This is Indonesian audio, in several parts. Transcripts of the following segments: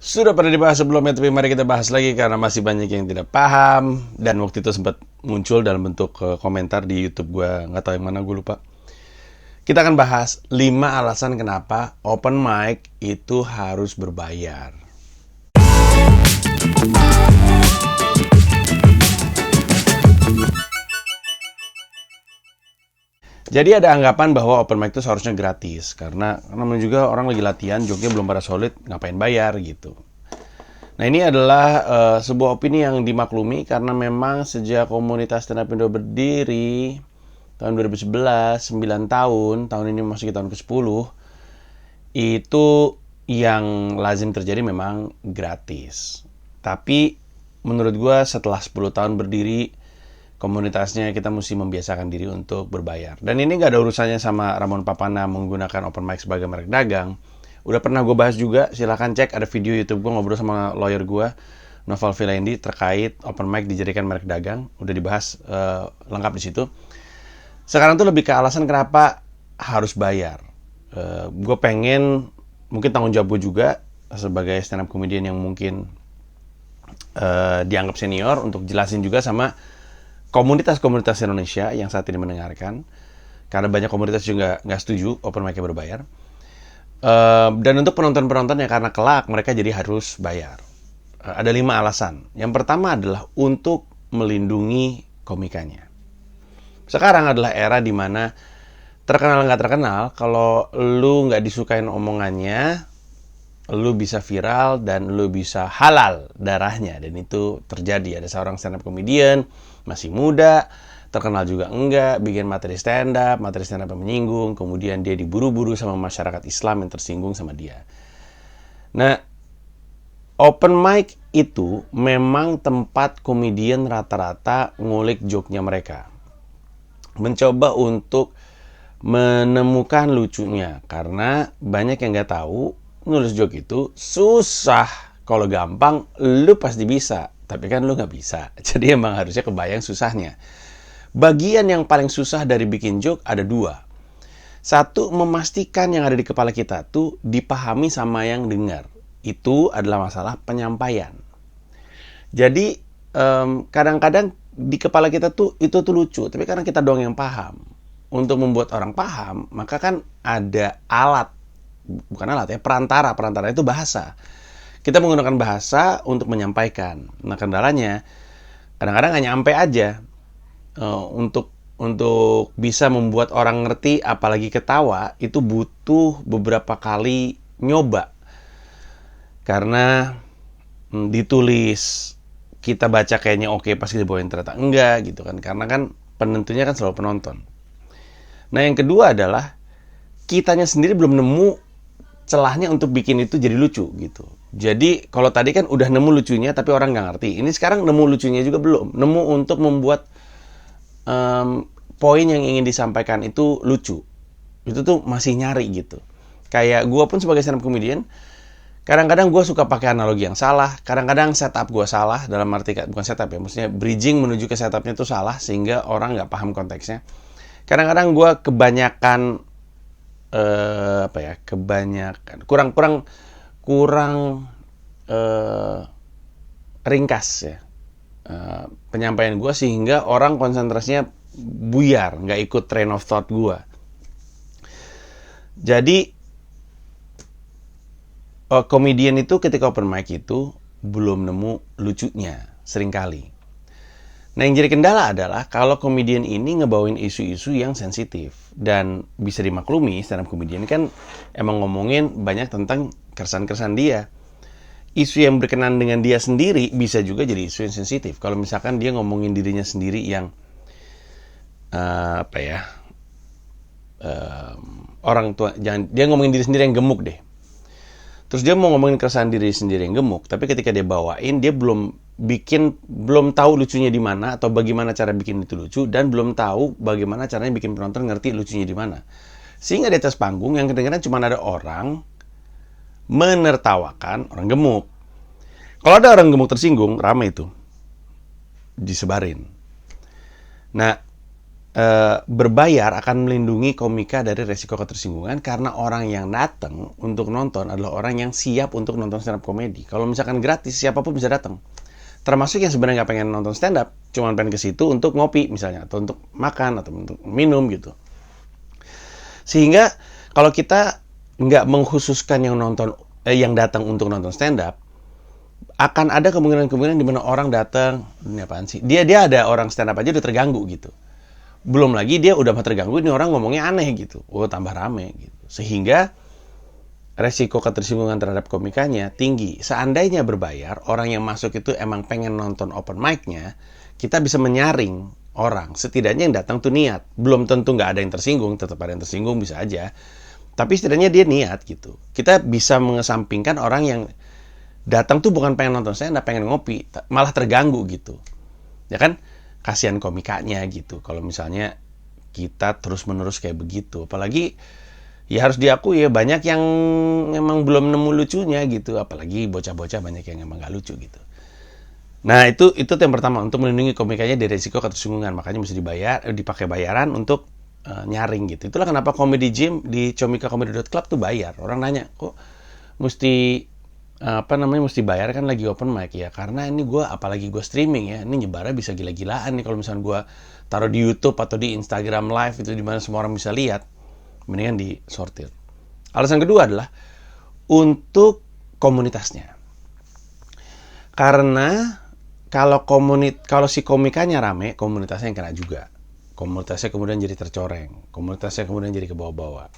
Sudah pernah dibahas sebelumnya, tapi mari kita bahas lagi karena masih banyak yang tidak paham. Dan waktu itu sempat muncul dalam bentuk komentar di YouTube gue, nggak tahu yang mana, gue lupa. Kita akan bahas 5 alasan kenapa open mic itu harus berbayar. Jadi ada anggapan bahwa open mic itu seharusnya gratis. Karena namanya juga orang lagi latihan, joknya belum pada solid, ngapain bayar gitu. Nah, ini adalah sebuah opini yang dimaklumi karena memang sejak komunitas stand up Indo berdiri tahun 2011, 9 tahun ini masuk ke tahun ke-10, itu yang lazim terjadi memang gratis. Tapi menurut gue setelah 10 tahun berdiri, komunitasnya kita mesti membiasakan diri untuk berbayar. Dan ini gak ada urusannya sama Ramon Papana menggunakan open mic sebagai merek dagang. Udah pernah gue bahas juga, silahkan cek, ada video YouTube gue ngobrol sama lawyer gue, Noval Vilendi, terkait open mic dijadikan merek dagang. Udah dibahas lengkap di situ. Sekarang tuh lebih ke alasan kenapa harus bayar. Gue pengen, mungkin tanggung jawab gue juga sebagai stand up comedian yang mungkin dianggap senior, untuk jelasin juga sama komunitas-komunitas Indonesia yang saat ini mendengarkan. Karena banyak komunitas juga nggak setuju open mic-nya berbayar. Dan untuk penonton-penonton yang karena kelak mereka jadi harus bayar. Ada 5 alasan. Yang pertama adalah untuk melindungi komikanya. Sekarang adalah era di mana terkenal nggak terkenal, kalau lu nggak disukain omongannya, lu bisa viral dan lu bisa halal darahnya. Dan itu terjadi. Ada seorang stand up comedian, masih muda, terkenal juga enggak, bikin materi stand up yang menyinggung, kemudian dia diburu-buru sama masyarakat Islam yang tersinggung sama dia. Nah, open mic itu memang tempat komedian rata-rata ngulik joke-nya mereka. Mencoba untuk menemukan lucunya, karena banyak yang nggak tahu nulis joke itu susah. Kalau gampang, lu pasti bisa, tapi kan lu nggak bisa. Jadi emang harusnya kebayang susahnya. Bagian yang paling susah dari bikin joke ada 2. Satu, memastikan yang ada di kepala kita tuh dipahami sama yang dengar. Itu adalah masalah penyampaian. Jadi kadang-kadang di kepala kita tuh itu tuh lucu, tapi karena kita doang yang paham. Untuk membuat orang paham, maka kan ada alat, bukan alat ya, perantara itu bahasa. Kita menggunakan bahasa untuk menyampaikan. Nah, kendalanya kadang-kadang nggak nyampe aja. Untuk bisa membuat orang ngerti, apalagi ketawa, itu butuh beberapa kali nyoba. Karena ditulis, kita baca kayaknya oke, pas dibawain ternyata enggak gitu kan. Karena kan penentunya kan selalu penonton. Nah, yang kedua adalah kitanya sendiri belum nemu celahnya untuk bikin itu jadi lucu gitu. Jadi kalau tadi kan udah nemu lucunya tapi orang nggak ngerti. Ini sekarang nemu lucunya juga belum. Nemu untuk membuat poin yang ingin disampaikan itu lucu. Itu tuh masih nyari gitu. Kayak gue pun sebagai stand up comedian, kadang-kadang gue suka pakai analogi yang salah. Kadang-kadang setup gue salah, dalam arti bukan setup ya, maksudnya bridging menuju ke setupnya itu salah sehingga orang nggak paham konteksnya. Kadang-kadang gue kebanyakan kurang ringkas ya penyampaian gue, sehingga orang konsentrasinya buyar, nggak ikut train of thought gue. Jadi komedian itu ketika open mic itu belum nemu lucunya seringkali. Nah, yang jadi kendala adalah kalau komedian ini ngebawain isu-isu yang sensitif. Dan bisa dimaklumi, stand up comedian kan emang ngomongin banyak tentang keresahan-keresahan dia. Isu yang berkenan dengan dia sendiri bisa juga jadi isu yang sensitif. Kalau misalkan dia ngomongin dirinya sendiri yang orang tua, dia ngomongin diri sendiri yang gemuk deh. Terus dia mau ngomongin keresahan diri sendiri yang gemuk, tapi ketika dia bawain, dia belum tahu lucunya di mana atau bagaimana cara bikin itu lucu, dan belum tahu bagaimana caranya bikin penonton ngerti lucunya di mana. Sehingga di atas panggung yang kedengaran cuma ada orang menertawakan orang gemuk. Kalau ada orang gemuk tersinggung, ramai itu disebarin. Nah, berbayar akan melindungi komika dari resiko ketersinggungan karena orang yang datang untuk nonton adalah orang yang siap untuk nonton stand up komedi. Kalau misalkan gratis, siapapun bisa datang. Termasuk yang sebenarnya nggak pengen nonton stand up, cuma pengen ke situ untuk ngopi misalnya, atau untuk makan, atau untuk minum gitu. Sehingga kalau kita nggak mengkhususkan yang datang untuk nonton stand up, akan ada kemungkinan-kemungkinan di mana orang datang, ini apaan sih? Dia ada orang stand up aja udah terganggu gitu. Belum lagi dia udah terganggu, ini orang ngomongnya aneh gitu. Oh, tambah rame gitu. Sehingga resiko ketersinggungan terhadap komikanya tinggi. Seandainya berbayar, orang yang masuk itu emang pengen nonton open mic-nya, kita bisa menyaring orang. Setidaknya yang datang tuh niat. Belum tentu nggak ada yang tersinggung, tetap ada yang tersinggung, bisa aja. Tapi setidaknya dia niat gitu. Kita bisa mengesampingkan orang yang datang tuh bukan pengen nonton stand up, pengen ngopi, malah terganggu gitu. Ya kan? Kasihan komikanya gitu. Kalau misalnya kita terus-menerus kayak begitu. Apalagi ya harus diakui ya banyak yang emang belum nemu lucunya gitu. Apalagi bocah-bocah banyak yang emang gak lucu gitu. Nah itu yang pertama, untuk melindungi komikanya dari risiko ketersinggungan. Makanya mesti dipakai bayaran untuk nyaring gitu. Itulah kenapa Comedy Gym di comicacomedy.club tuh bayar. Orang nanya, kok mesti bayar, kan lagi open mic ya, karena ini apalagi gue streaming ya, ini nyebarnya bisa gila-gilaan nih. Kalau misalnya gue taruh di YouTube atau di Instagram Live itu dimana semua orang bisa lihat, mendingan disortir. Alasan kedua adalah untuk komunitasnya, karena kalau si komikanya rame, komunitasnya yang kena juga, komunitasnya kemudian jadi tercoreng, komunitasnya kemudian jadi ke bawah-bawah.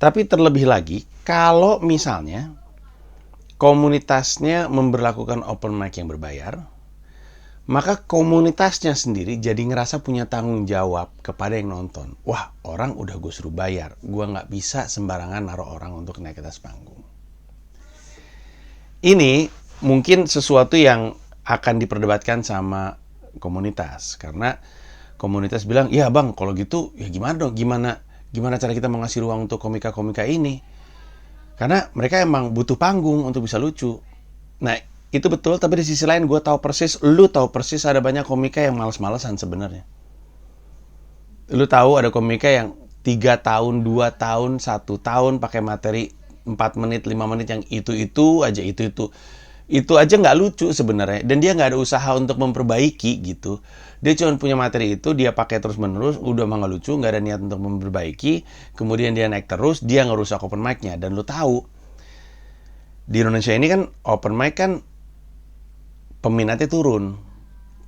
Tapi terlebih lagi kalau misalnya komunitasnya memberlakukan open mic yang berbayar, maka komunitasnya sendiri jadi ngerasa punya tanggung jawab kepada yang nonton. Wah, orang udah gue suruh bayar, gue nggak bisa sembarangan naruh orang untuk naik ke atas panggung. Ini mungkin sesuatu yang akan diperdebatkan sama komunitas, karena komunitas bilang, ya bang, kalau gitu ya gimana dong, gimana cara kita mau ngasih ruang untuk komika-komika ini? Karena mereka emang butuh panggung untuk bisa lucu. Nah, itu betul, tapi di sisi lain lu tahu persis ada banyak komika yang malas-malasan sebenarnya. Lu tahu ada komika yang 3 tahun, 2 tahun, 1 tahun pakai materi 4 menit, 5 menit yang itu aja. Itu aja nggak lucu sebenarnya. Dan dia nggak ada usaha untuk memperbaiki gitu. Dia cuma punya materi itu, dia pakai terus-menerus, udah mah nggak lucu, nggak ada niat untuk memperbaiki. Kemudian dia naik terus, dia ngerusak open mic-nya. Dan lu tahu, di Indonesia ini kan open mic kan peminatnya turun.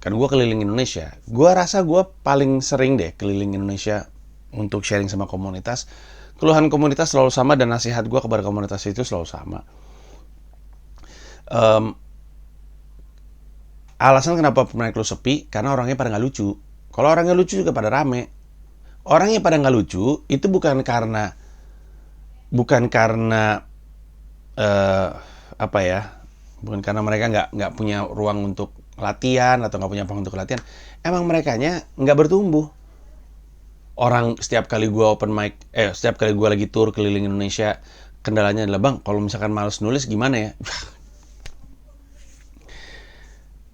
Kan gue keliling Indonesia. Gue rasa gue paling sering deh keliling Indonesia untuk sharing sama komunitas. Keluhan komunitas selalu sama dan nasihat gue kepada komunitas itu selalu sama. Alasan kenapa open mic lu sepi, karena orangnya pada nggak lucu. Kalau orangnya lucu juga pada rame. Orangnya pada nggak lucu itu bukan karena bukan karena mereka nggak punya ruang untuk latihan atau nggak punya ruang untuk latihan. Emang merekanya nggak bertumbuh. Orang setiap kali gue lagi tour keliling Indonesia, kendalanya adalah, bang, kalau misalkan males nulis gimana ya?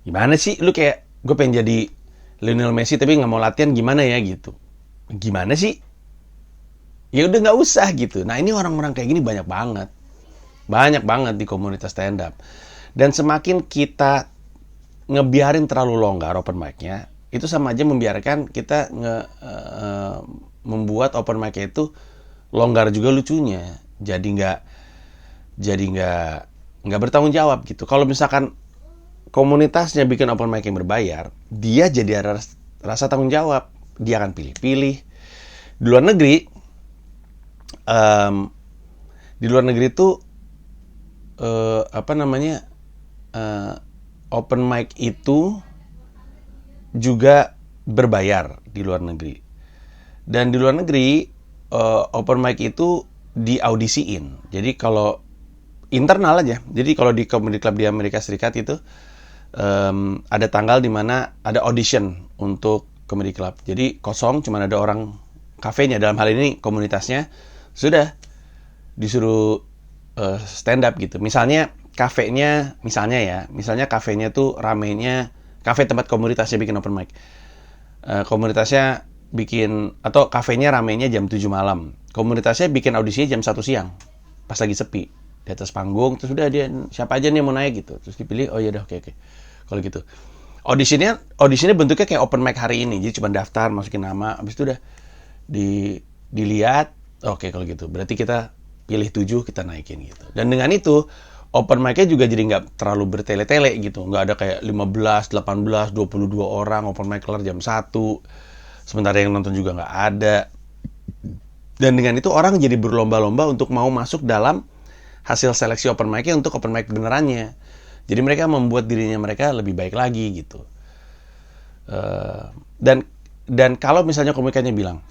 Gimana sih lu, kayak gue pengen jadi Lionel Messi tapi nggak mau latihan, gimana ya gitu? Gimana sih? Ya udah nggak usah gitu. Nah, ini orang-orang kayak gini banyak banget di komunitas stand up. Dan semakin kita ngebiarin terlalu longgar open mic-nya, itu sama aja membiarkan kita membuat open mic itu longgar juga lucunya. Jadi nggak bertanggung jawab gitu. Kalau misalkan komunitasnya bikin open mic yang berbayar, dia jadi ada rasa tanggung jawab. Dia akan pilih-pilih. Di luar negeri tuh open mic itu juga berbayar di luar negeri. Dan di luar negeri open mic itu diaudisiin. Jadi kalau internal aja. Jadi kalau di comedy club di Amerika Serikat itu ada tanggal di mana ada audition untuk comedy club. Jadi kosong, cuma ada orang kafenya, dalam hal ini komunitasnya, sudah disuruh stand up gitu. Misalnya kafenya tuh ramenya, kafe tempat komunitasnya bikin open mic. Komunitasnya atau kafenya ramenya jam 7 malam. Komunitasnya bikin audisinya jam 1 siang. Pas lagi sepi. Di atas panggung, terus udah dia, siapa aja nih yang mau naik gitu. Terus dipilih, oh ya udah oke. Kalau gitu. Audisinya bentuknya kayak open mic hari ini. Jadi cuma daftar, masukin nama, habis itu udah dilihat, oke kalau gitu. Berarti kita pilih 7, kita naikin gitu. Dan dengan itu, open mic-nya juga jadi nggak terlalu bertele-tele gitu. Nggak ada kayak 15, 18, 22 orang open mic kelar jam 1. Sementara yang nonton juga nggak ada. Dan dengan itu orang jadi berlomba-lomba untuk mau masuk dalam hasil seleksi open mic-nya untuk open mic benerannya. Jadi mereka membuat dirinya mereka lebih baik lagi gitu. Dan kalau misalnya komikanya bilang,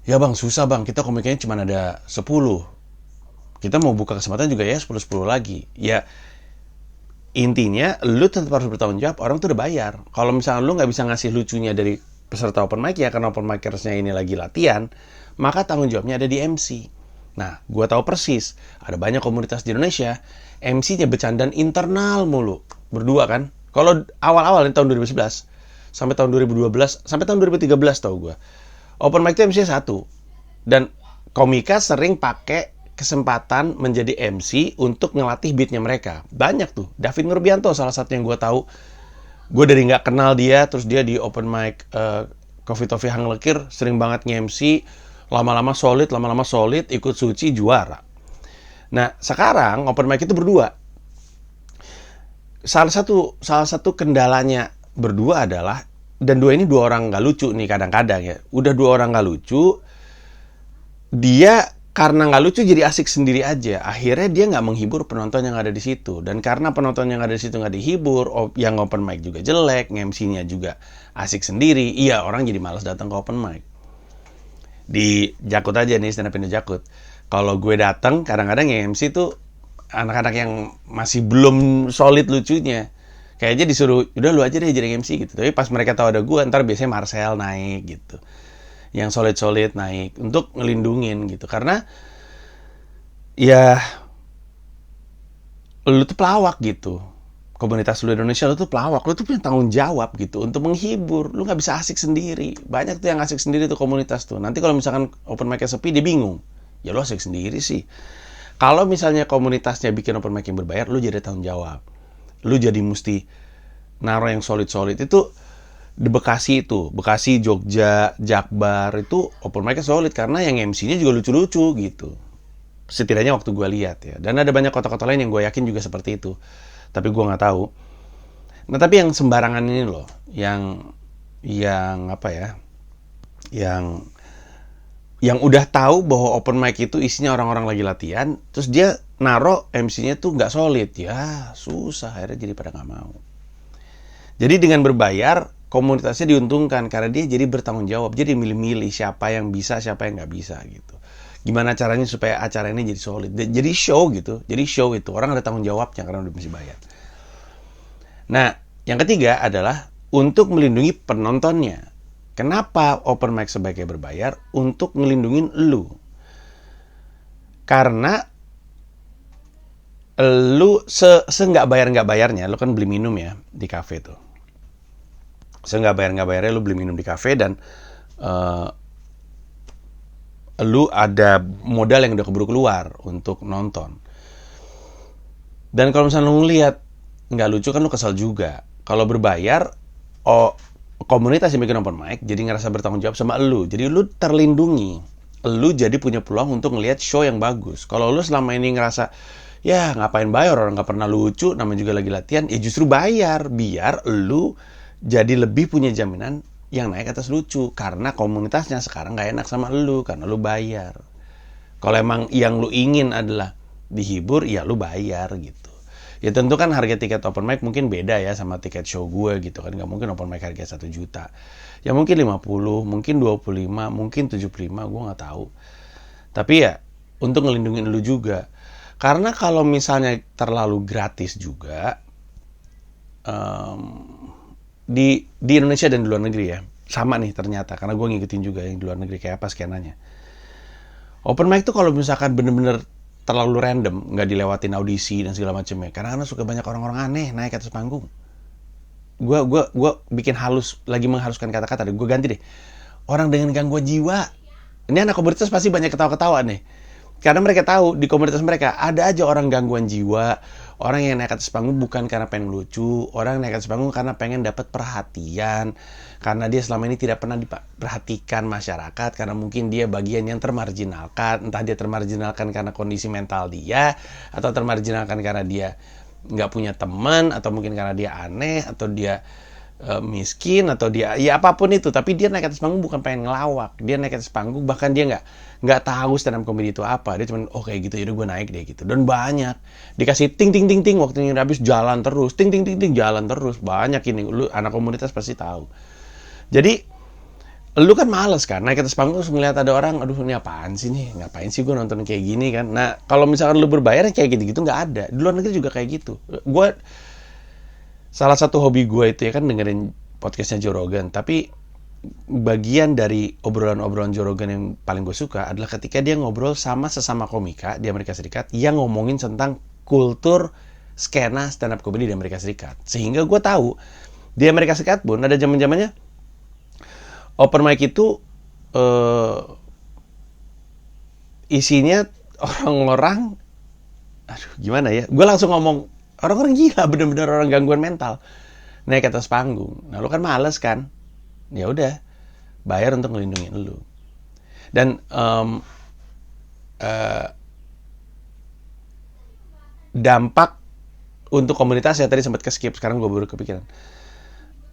ya bang susah bang, kita komikanya cuma ada 10. Kita mau buka kesempatan juga ya 10-10 lagi. Ya intinya lu tetap harus bertanggung jawab, orang tuh udah bayar. Kalau misalnya lu nggak bisa ngasih lucunya dari peserta open mic ya, karena open micers-nya ini lagi latihan, maka tanggung jawabnya ada di MC. Nah, gua tahu persis, ada banyak komunitas di Indonesia, MC-nya bercandaan internal mulu. Berdua kan? Kalau awal-awal tahun 2011, sampai tahun 2012, sampai tahun 2013 tahu gua. Open mic itu MC-nya 1. Dan komika sering pakai kesempatan menjadi MC untuk ngelatih beatnya mereka. Banyak tuh. David Nurbianto salah satu yang gue tahu. Gue dari nggak kenal dia, terus dia di open mic Coffee Toffee Hang Lekir sering banget nge-MC. Lama-lama solid, ikut Suci, juara. Nah, sekarang open mic itu berdua. Salah satu kendalanya berdua adalah, dan ini dua orang nggak lucu nih kadang-kadang ya. Udah dua orang nggak lucu, dia karena nggak lucu jadi asik sendiri aja. Akhirnya dia nggak menghibur penonton yang ada di situ. Dan karena penonton yang ada di situ nggak dihibur, yang open mic juga jelek, MC-nya juga asik sendiri. Iya, orang jadi malas datang ke open mic. Di Jakut aja nih, stand up Indo Jakut. Kalau gue datang, kadang-kadang yang MC tuh anak-anak yang masih belum solid lucunya. Kayaknya disuruh, udah lu aja deh jadi MC gitu. Tapi pas mereka tahu ada gue, ntar biasanya Marcel naik gitu. Yang solid-solid naik untuk ngelindungin gitu, karena ya lu tuh pelawak gitu, komunitas lu Indonesia, lu tuh pelawak, lu tuh punya tanggung jawab gitu untuk menghibur. Lu nggak bisa asik sendiri. Banyak tuh yang asik sendiri tuh komunitas tuh. Nanti kalau misalkan open mic-nya sepi, dia bingung. Ya lu asik sendiri sih. Kalau misalnya komunitasnya bikin open mic yang berbayar, lu jadi tanggung jawab. Lu jadi mesti naruh yang solid-solid. Itu di Bekasi, Jogja, Jakbar itu open mic-nya solid karena yang MC-nya juga lucu-lucu gitu. Setidaknya waktu gue lihat ya. Dan ada banyak kota-kota lain yang gue yakin juga seperti itu. Tapi gue nggak tahu. Nah, tapi yang sembarangan ini loh, yang apa ya? Yang udah tahu bahwa open mic itu isinya orang-orang lagi latihan, terus dia naruh MC-nya tuh nggak solid. Ya, susah, akhirnya jadi pada nggak mau. Jadi dengan berbayar, komunitasnya diuntungkan karena dia jadi bertanggung jawab, jadi milih-milih siapa yang bisa, siapa yang nggak bisa gitu. Gimana caranya supaya acara ini jadi solid, jadi show gitu, jadi show itu orang ada tanggung jawabnya karena udah mesti bayar. Nah, yang ketiga adalah untuk melindungi penontonnya. Kenapa open mic sebaiknya berbayar? Untuk ngelindungin lu. Karena lu nggak bayarnya, lu kan beli minum ya di kafe tuh. Nggak bayarnya lu beli minum di kafe dan lu ada modal yang udah keburu keluar untuk nonton. Dan kalau misalnya lu ngeliat nggak lucu kan lu kesal juga. Kalau berbayar, komunitas yang bikin open mic jadi ngerasa bertanggung jawab sama lu. Jadi lu terlindungi. Lu jadi punya peluang untuk ngeliat show yang bagus. Kalau lu selama ini ngerasa, ya ngapain bayar, orang nggak pernah lucu, namanya juga lagi latihan, ya justru bayar biar lu jadi lebih punya jaminan yang naik atas lucu. Karena komunitasnya sekarang gak enak sama lu, karena lu bayar. Kalau emang yang lu ingin adalah dihibur, ya lu bayar gitu. Ya tentu kan harga tiket open mic mungkin beda ya sama tiket show gue gitu kan. Gak mungkin open mic harga 1 juta. Ya mungkin 50, mungkin 25, mungkin 75, gue gak tahu. Tapi ya untuk ngelindungin lu juga. Karena kalau misalnya terlalu gratis juga, di Indonesia dan di luar negeri ya sama nih ternyata, karena gue ngikutin juga yang di luar negeri kayak apa skenanya. Open mic tuh kalau misalkan bener-bener terlalu random, nggak dilewatin audisi dan segala macamnya, karena suka banyak orang-orang aneh naik atas panggung, gue bikin halus, lagi menghaluskan kata-kata deh. Gue ganti deh. Orang dengan gangguan jiwa. Ini anak komunitas pasti banyak ketawa-ketawa nih. Karena mereka tahu di komunitas mereka ada aja orang gangguan jiwa, orang yang naik atas panggung bukan karena pengen lucu, orang yang naik atas panggung karena pengen dapat perhatian, karena dia selama ini tidak pernah diperhatikan masyarakat, karena mungkin dia bagian yang termarginalkan, entah dia termarginalkan karena kondisi mental dia, atau termarginalkan karena dia nggak punya teman, atau mungkin karena dia aneh, atau dia miskin, atau dia ya apapun itu, tapi dia naik atas panggung bukan pengen ngelawak, dia naik atas panggung bahkan dia nggak tahu stand up comedy itu apa, dia cuma oh kayak gitu yaudah gue naik deh gitu. Dan banyak dikasih ting ting ting ting waktunya habis jalan terus, ting ting ting ting jalan terus, banyak ini lu anak komunitas pasti tahu. Jadi lu kan males kan naik atas panggung terus ngeliat ada orang, aduh ini apaan sih nih, ngapain sih gue nonton kayak gini kan. Nah kalau misalkan lu berbayar kayak gitu-gitu nggak ada, di luar negeri juga kayak gitu. Salah satu hobi gue itu ya kan dengerin podcastnya Joe Rogan. Tapi bagian dari obrolan-obrolan Joe Rogan yang paling gue suka adalah ketika dia ngobrol sama sesama komika di Amerika Serikat yang ngomongin tentang kultur skena stand up comedy di Amerika Serikat. Sehingga gue tahu di Amerika Serikat pun ada zaman-zamannya open mic itu isinya orang-orang, aduh gimana ya, gue langsung ngomong orang-orang gila, bener-bener orang gangguan mental naik ke atas panggung. Nah lu kan males kan, ya udah bayar untuk ngelindungin lu. Dan dampak untuk komunitas ya tadi sempat ke-skip, sekarang gue baru kepikiran,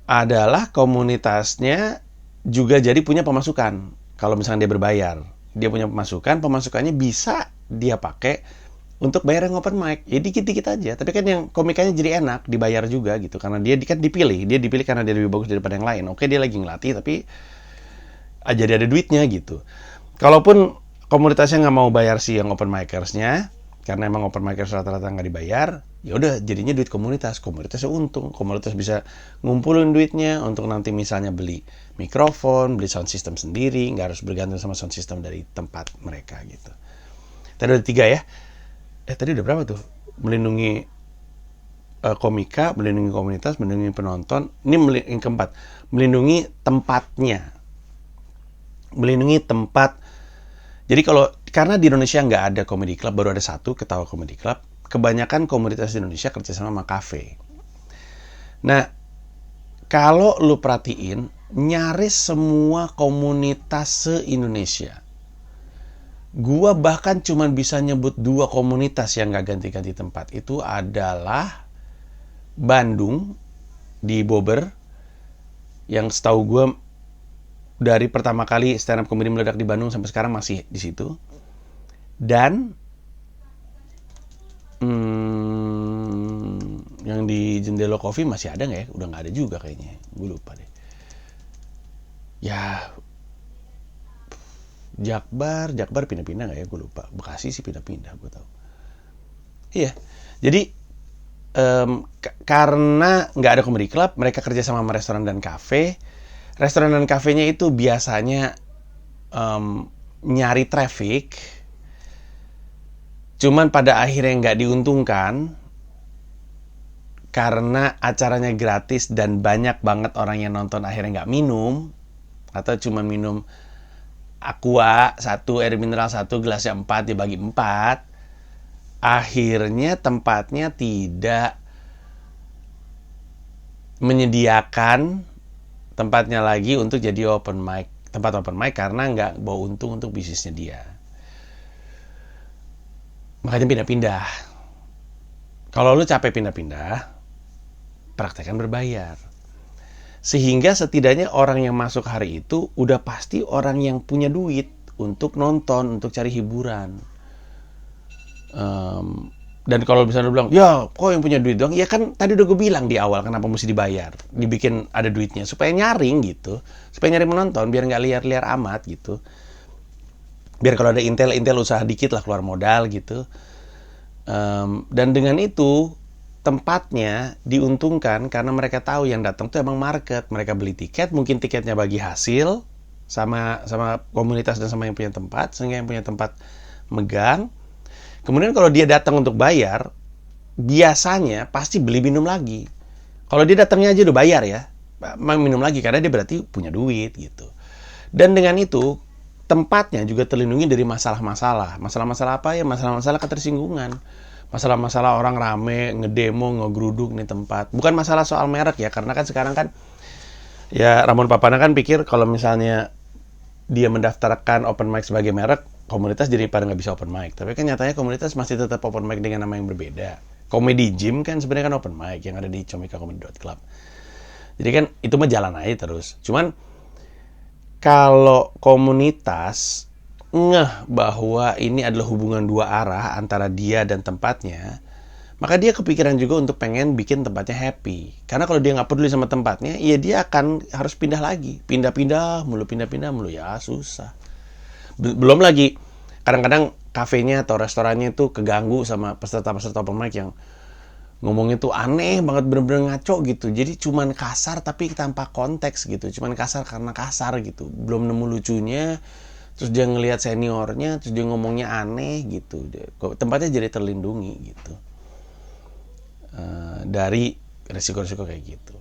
adalah komunitasnya juga jadi punya pemasukan. Kalau misalnya dia berbayar, dia punya pemasukan, pemasukannya bisa dia pakai untuk bayar yang open mic. Ya dikit-dikit aja, tapi kan yang komikanya jadi enak, dibayar juga gitu. Karena dia kan dipilih karena dia lebih bagus daripada yang lain. Oke, dia lagi ngelatih, tapi jadi ada duitnya gitu. Kalaupun komunitasnya nggak mau bayar si yang open micers-nya, karena emang open micers rata-rata nggak dibayar, ya udah jadinya duit komunitasnya untung. Komunitas bisa ngumpulin duitnya untuk nanti misalnya beli mikrofon, beli sound system sendiri, nggak harus bergantung sama sound system dari tempat mereka gitu. Tadi ada 3 ya. Tadi udah berapa tuh? Melindungi komika, melindungi komunitas, melindungi penonton. Ini yang keempat, melindungi tempatnya. Melindungi tempat. Jadi karena di Indonesia nggak ada comedy club, baru ada 1, Ketawa Comedy Club. Kebanyakan komunitas di Indonesia kerjasama sama kafe. Nah, kalau lu perhatiin, nyaris semua komunitas se-Indonesia, gua bahkan cuma bisa nyebut 2 komunitas yang gak ganti-ganti tempat. Itu adalah Bandung di Bobber, yang setahu gua dari pertama kali stand up comedy meledak di Bandung sampai sekarang masih di situ. Dan yang di Jendela Coffee masih ada nggak ya? Udah nggak ada juga kayaknya. Gue lupa deh. Ya Jakbar pindah-pindah nggak ya? Gue lupa. Bekasi sih pindah-pindah, gue tahu. Iya, jadi karena nggak ada comedy club, mereka kerja sama restoran dan kafe. Restoran dan kafenya itu biasanya nyari traffic, cuman pada akhirnya nggak diuntungkan karena acaranya gratis dan banyak banget orang yang nonton akhirnya nggak minum, atau cuma minum Aqua 1, air mineral 1, gelasnya 4, dibagi 4. Akhirnya tempatnya tidak menyediakan tempatnya lagi untuk jadi tempat open mic karena nggak bawa untung untuk bisnisnya dia. Makanya pindah-pindah. Kalau lu capek pindah-pindah, praktekkan berbayar. Sehingga setidaknya orang yang masuk hari itu udah pasti orang yang punya duit untuk nonton, untuk cari hiburan. Dan kalau misalnya lu bilang, ya kok yang punya duit doang? Ya kan tadi udah gue bilang di awal kenapa mesti dibayar. Dibikin ada duitnya supaya nyaring gitu. Supaya nyaring menonton biar nggak liar-liar amat gitu. Biar kalau ada intel usaha dikit lah keluar modal gitu. Dan dengan itu tempatnya diuntungkan karena mereka tahu yang datang tuh emang market. Mereka beli tiket, mungkin tiketnya bagi hasil sama komunitas dan sama yang punya tempat, sehingga yang punya tempat megang. Kemudian kalau dia datang untuk bayar, biasanya pasti beli minum lagi. Kalau dia datangnya aja udah bayar ya, minum lagi karena dia berarti punya duit gitu. Dan dengan itu tempatnya juga terlindungi dari masalah-masalah. Masalah-masalah apa ya? Masalah-masalah ketersinggungan. Masalah-masalah orang rame, ngedemo, ngegeruduk nih tempat. Bukan masalah soal merek ya, karena kan sekarang kan ya Ramon Papana kan pikir kalau misalnya dia mendaftarkan open mic sebagai merek, komunitas jadi pada nggak bisa open mic. Tapi kan nyatanya komunitas masih tetap open mic dengan nama yang berbeda. Comedy Gym kan sebenarnya kan open mic yang ada di comikacomedy.club. Jadi kan itu mah jalan aja terus. Cuman kalau komunitas ngeh bahwa ini adalah hubungan dua arah antara dia dan tempatnya, maka dia kepikiran juga untuk pengen bikin tempatnya happy. Karena kalau dia nggak peduli sama tempatnya, ya dia akan harus pindah lagi. Pindah-pindah mulu, ya susah. Belum lagi, kadang-kadang kafenya atau restorannya itu keganggu sama peserta-peserta open mic yang ngomongnya tuh aneh banget, bener-bener ngaco gitu. Jadi cuman kasar tapi tanpa konteks gitu. Cuman kasar karena kasar gitu. Belum nemu lucunya, terus dia ngelihat seniornya, terus dia ngomongnya aneh gitu. Tempatnya jadi terlindungi gitu. Dari resiko-resiko kayak gitu.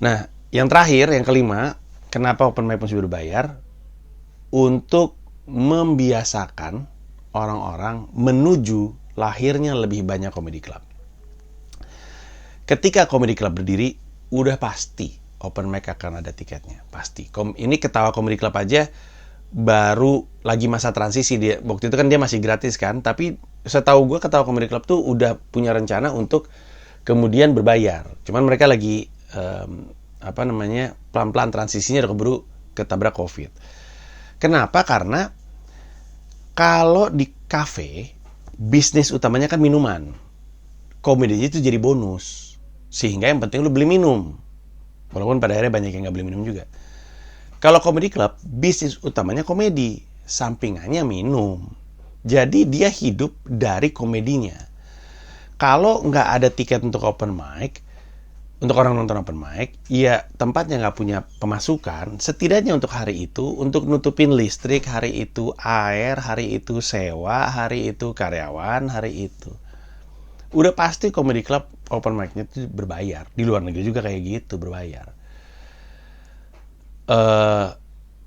Nah, yang terakhir, yang kelima, kenapa open mic mesti berbayar? Untuk membiasakan orang-orang menuju lahirnya lebih banyak comedy club. Ketika comedy club berdiri, udah pasti open mic akan ada tiketnya, pasti. Ini Ketawa Comedy Club aja baru lagi masa transisi. Dia waktu itu kan dia masih gratis kan, tapi setahu gue Ketawa Comedy Club tuh udah punya rencana untuk kemudian berbayar. Cuman mereka lagi pelan-pelan transisinya udah keburu ketabrak COVID. Kenapa? Karena kalau di kafe bisnis utamanya kan minuman, komedinya itu jadi bonus, sehingga yang penting lu beli minum. Walaupun pada akhirnya banyak yang nggak beli minum juga. Kalau comedy club, bisnis utamanya komedi, sampingannya minum. Jadi dia hidup dari komedinya. Kalau nggak ada tiket untuk open mic, untuk orang nonton open mic, ya tempatnya nggak punya pemasukan, setidaknya untuk hari itu, untuk nutupin listrik hari itu, air hari itu, sewa hari itu, karyawan hari itu. Udah pasti comedy club open mic-nya itu berbayar. Di luar negeri juga kayak gitu, berbayar.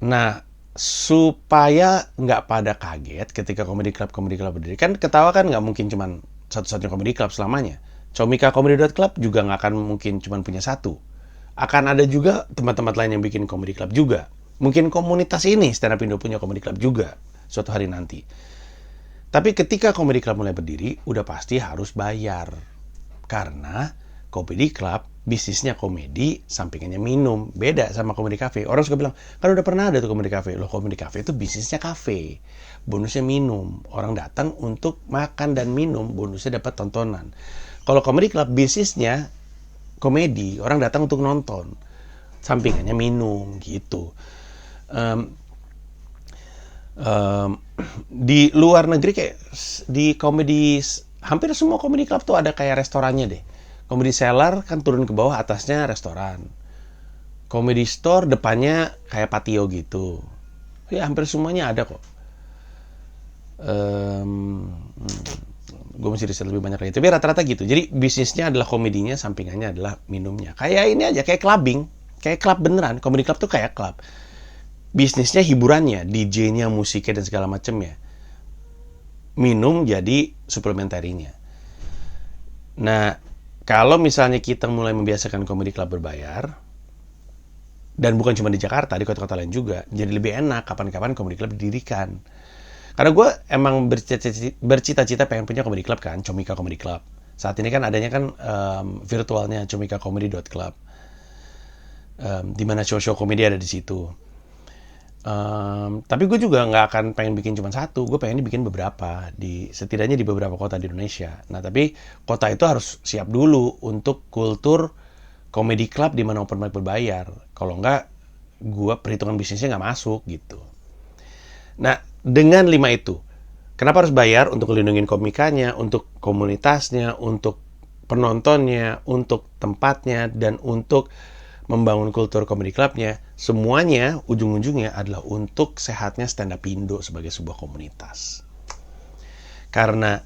Nah, supaya nggak pada kaget ketika comedy club berdiri. Kan Ketawa kan nggak mungkin cuman satu-satunya comedy club selamanya. comikacomedy.club juga nggak akan mungkin cuman punya satu. Akan ada juga tempat-tempat lain yang bikin comedy club juga. Mungkin komunitas ini, Stand Up Indo punya comedy club juga suatu hari nanti. Tapi ketika comedy club mulai berdiri, udah pasti harus bayar. Karena comedy club, bisnisnya komedi, sampingannya minum. Beda sama comedy cafe. Orang suka bilang, kan udah pernah ada tuh comedy cafe. Loh, comedy cafe itu bisnisnya cafe. Bonusnya minum. Orang datang untuk makan dan minum, bonusnya dapat tontonan. Kalau comedy club, bisnisnya komedi. Orang datang untuk nonton. Sampingannya minum, gitu. Di luar negeri kayak di komedi, hampir semua comedy club tuh ada kayak restorannya deh. Comedy cellar kan turun ke bawah, atasnya restoran. Comedy store depannya kayak patio gitu. Ya hampir semuanya ada kok. Gue mesti riset lebih banyak lagi. Tapi rata-rata gitu. Jadi bisnisnya adalah komedinya, sampingannya adalah minumnya. Kayak ini aja, kayak clubbing. Kayak club beneran. Comedy club tuh kayak club. Bisnisnya hiburannya, DJ-nya, musiknya, dan segala macamnya. Minum jadi suplementarinya. Nah, kalau misalnya kita mulai membiasakan comedy club berbayar, dan bukan cuma di Jakarta, di kota-kota lain juga, jadi lebih enak kapan-kapan comedy club didirikan. Karena gue emang bercita-cita pengen punya comedy club kan, Comika Comedy Club. Saat ini kan adanya kan virtualnya comikacomedy.club. Di mana show-show komedi ada di situ. Tapi gue juga nggak akan pengen bikin cuma satu, gue pengen bikin beberapa, setidaknya di beberapa kota di Indonesia. Nah tapi kota itu harus siap dulu untuk kultur comedy club di mana open mic berbayar. Kalau nggak, gue perhitungan bisnisnya nggak masuk gitu. Nah dengan 5 itu, kenapa harus bayar? Untuk melindungi komikanya, untuk komunitasnya, untuk penontonnya, untuk tempatnya, dan untuk membangun kultur comedy clubnya. Semuanya ujung-ujungnya adalah untuk sehatnya Stand Up Indo sebagai sebuah komunitas. Karena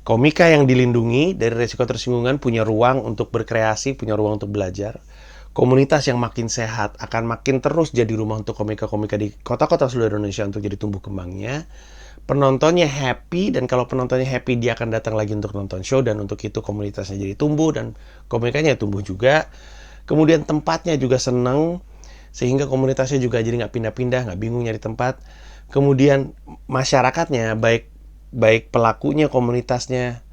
Komika yang dilindungi dari resiko tersinggungan punya ruang untuk berkreasi, punya ruang untuk belajar. Komunitas yang makin sehat akan makin terus jadi rumah untuk komika-komika di kota-kota seluruh Indonesia untuk jadi tumbuh kembangnya. Penontonnya happy, dan kalau penontonnya happy dia akan datang lagi untuk nonton show, dan untuk itu komunitasnya jadi tumbuh dan komikanya tumbuh juga. Kemudian tempatnya juga seneng, sehingga komunitasnya juga jadi nggak pindah-pindah, nggak bingung nyari tempat. Kemudian masyarakatnya, baik pelakunya, komunitasnya,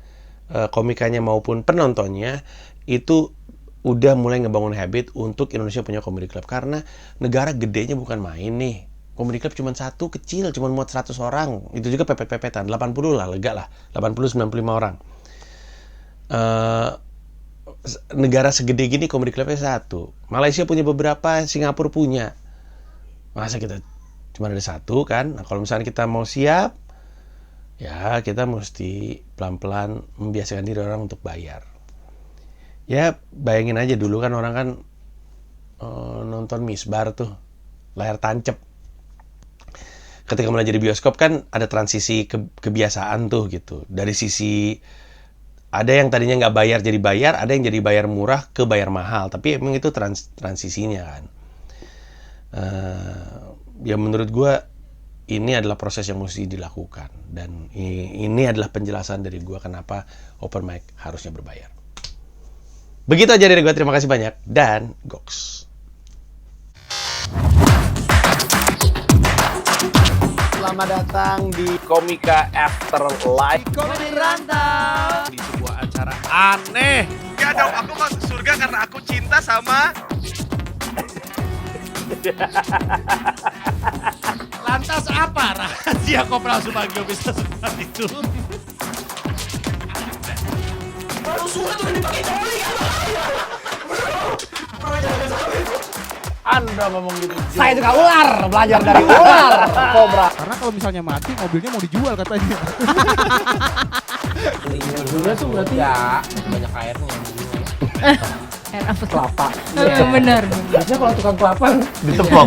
komikanya maupun penontonnya, itu udah mulai ngebangun habit untuk Indonesia punya comedy club. Karena negara gedenya bukan main nih. Comedy club cuma satu, kecil, cuma muat 100 orang. Itu juga pepet-pepetan, 80 lah, lega lah. 80-95 orang. Negara segede gini comedy clubnya satu. Malaysia punya beberapa, Singapura punya. Masa kita cuma ada satu kan? Nah, kalau misalnya kita mau siap, ya kita mesti pelan-pelan membiasakan diri orang untuk bayar. Ya bayangin aja dulu kan orang kan nonton Misbar tuh, layar tancep. Ketika mulai jadi bioskop kan ada transisi kebiasaan tuh gitu. Dari sisi ada yang tadinya nggak bayar jadi bayar, ada yang jadi bayar murah ke bayar mahal. Tapi emang itu transisinya kan. Ya menurut gue ini adalah proses yang mesti dilakukan. Dan ini adalah penjelasan dari gue kenapa open mic harusnya berbayar. Begitu aja dari gue, terima kasih banyak, dan goks. Selamat datang di Komika Afterlife. Komedi Rantau. Di sebuah acara aneh. Ya dong, aku masuk surga karena aku cinta sama... Lantas apa rahasia Kopral Subagio bisa seperti itu? Baru suka tuh dipakai coli kan? Anda ngomong gitu. Saya juga ular, belajar dari ular, kobra. Karena kalau misalnya mati, mobilnya mau dijual katanya. Dulunya tuh berarti ya banyak airnya. Air apa? Kelapa. Bener. Biasanya kalau tukang kelapa Ditepok.